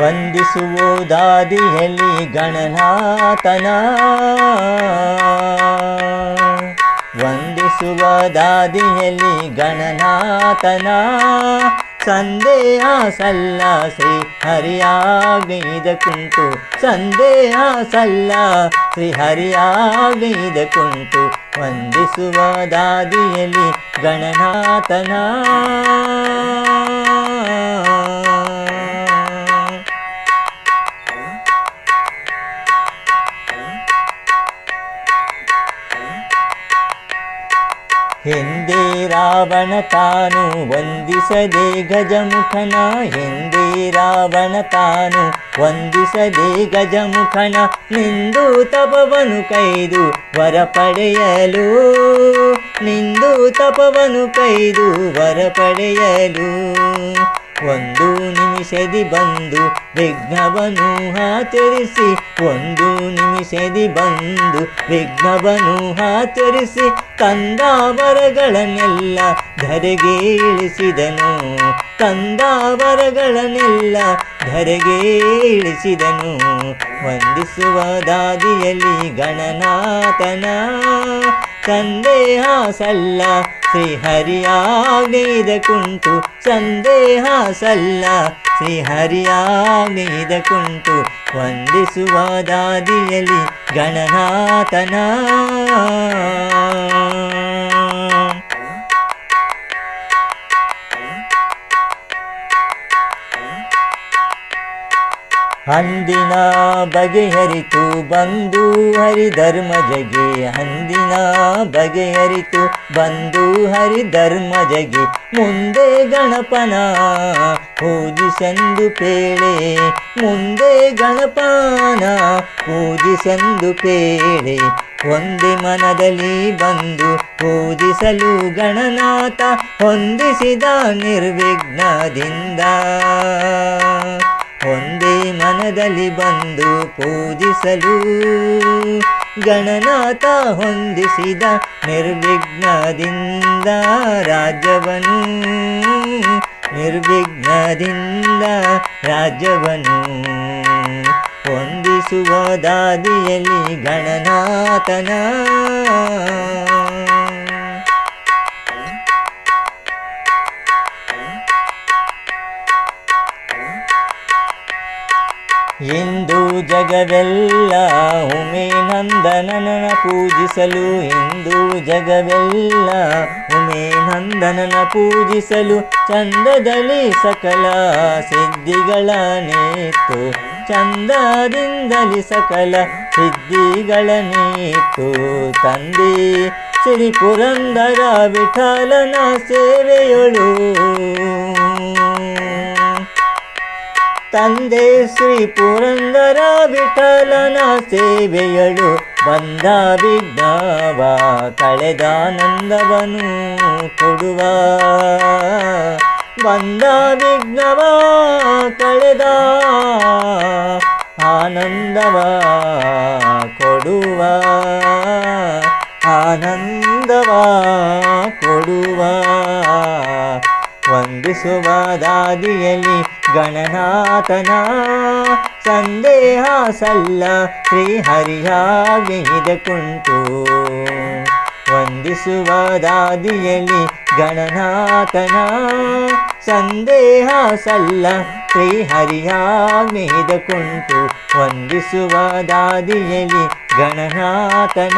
ವಂದಿಸುವುದಾದಿಯಲ್ಲಿ ಗಣನಾಥನ, ವಂದಿಸುವುದಾದಿಯಲ್ಲಿ ಗಣನಾಥನ. ಸಂದೇಹ ಸಲ್ಲ ಶ್ರೀ ಹರಿಯಾಜ್ಞೆಯಿದಕ್ಕುಂಟು, ಸಂದೇಹ ಸಲ್ಲ ಶ್ರೀ ಹರಿಯಾಜ್ಞೆಯಿದಕ್ಕುಂಟು. ವಂದಿಸುವುದಾದಿಯಲ್ಲಿ ಗಣನಾಥನ. ಹಿಂದೆ ರಾವಣ ತಾನು ವಂದಿಸದೆ ಗಜಮುಖನ, ಹಿಂದೆ ರಾವಣ ತಾನು ವಂದಿಸದೆ ಗಜಮುಖನ. ನಿಂದು ತಪವನು ಕೈದು ವರ ಪಡೆಯಲು, ನಿಂದು ತಪವನು ಕೈದು ವರ ಪಡೆಯಲು. ಒಂದು ನಿಮಿಷದಿ ಬಂದು ವಿಘ್ನವನು ಆಚರಿಸಿ, ಒಂದು ನಿಮಿಷದಿ ಬಂದು ವಿಘ್ನವನು ಆಚರಿಸಿ. ತಂದ ವರಗಳನ್ನೆಲ್ಲ ಧರೆಗೆ ಇಳಿಸಿದನು, ತಂದ ವರಗಳನ್ನೆಲ್ಲ ಧರೆಗೆ ಇಳಿಸಿದನು. ವಂದಿಸುವುದಾದಿಯಲ್ಲಿ ಗಣನಾಥನ. ಸಂದೇಹ ಸಲ್ಲ ಶ್ರೀ ಹರಿಯಾಜ್ಞೆಯಿದಕ್ಕುಂಟು, ಸಂದೇಹ ಸಲ್ಲ ಶ್ರೀ ಹರಿಯಾಜ್ಞೆಯಿದಕ್ಕುಂಟು. ವಂದಿಸುವುದಾದಿಯಲ್ಲಿ ಗಣನಾಥನ. ಅಂದಿನ ಬಗೆಹರಿತು ಬಂದು ಹರಿಧರ್ಮಜಗೆ, ಅಂದಿನ ಬಗೆಹರಿತು ಬಂದು ಹರಿಧರ್ಮಜಗೆ. ಮುಂದೆ ಗಣಪನ ಪೂಜಿಸೆಂದು ಪೇಳೆ, ಮುಂದೆ ಗಣಪನ ಪೂಜಿಸೆಂದು ಪೇಳೆ. ಒಂದೇ ಮನದಲ್ಲಿ ಬಂದು ಪೂಜಿಸಲು ಗಣನಾಥ ಹೊಂದಿಸಿದ ನಿರ್ವಿಘ್ನದಿಂದ. ಒಂದೇ ಮನದಲ್ಲಿ ಬಂದು ಪೂಜಿಸಲು ಗಣನಾಥ ಹೊಂದಿಸಿದ ನಿರ್ವಿಘ್ನದಿಂದ ರಾಜ್ಯವನು, ನಿರ್ವಿಘ್ನದಿಂದ ರಾಜ್ಯವನು. ವಂದಿಸುವುದಾದಿಯಲ್ಲಿ ಗಣನಾಥನ. ಇಂದು ಜಗವೆಲ್ಲ ಉಮೇನಂದನನ ಪೂಜಿಸಲು, ಇಂದು ಜಗವೆಲ್ಲ ಉಮೇನಂದನನ ಪೂಜಿಸಲು. ಚಂದದಲ್ಲಿ ಸಕಲ ಸಿದ್ಧಿಗಳ ನೇತು, ಚಂದದಿಂದಲಿ ಸಕಲ ಸಿದ್ಧಿಗಳ ನೇತು. ತಂದೆ ಶ್ರೀ ಪುರಂದರ ವಿಠಲನ ಸೇವೆಯೊಳು, ತಂದೆ ಶ್ರೀ ಪುರಂದರ ವಿಠಲನ ಸೇವೆಯಳು. ಬಂದ ವಿಘ್ನವ ಕಳೆದಾನಂದವನು ಕೊಡುವ, ಬಂದ ವಿಘ್ನವ ಕಳೆದ ಆನಂದವ ಕೊಡುವ, ಆನಂದವ ಕೊಡುವ. ವಂದಿಸುವುದಾದಿಯಲ್ಲಿ ಗಣನಾಥನ. ಸಂದೇಹ ಸಲ್ಲ ಶ್ರೀ ಹರಿಯಾಜ್ಞೆಯಿದಕ್ಕುಂಟು. ವಂದಿಸುವುದಾದಿಯಲ್ಲಿ ಗಣನಾಥನ. ಸಂದೇಹ ಸಲ್ಲ ಶ್ರೀ ಹರಿಯಾಜ್ಞೆಯಿದಕ್ಕುಂಟು. ವಂದಿಸುವುದಾದಿಯಲ್ಲಿ ಗಣನಾಥನ.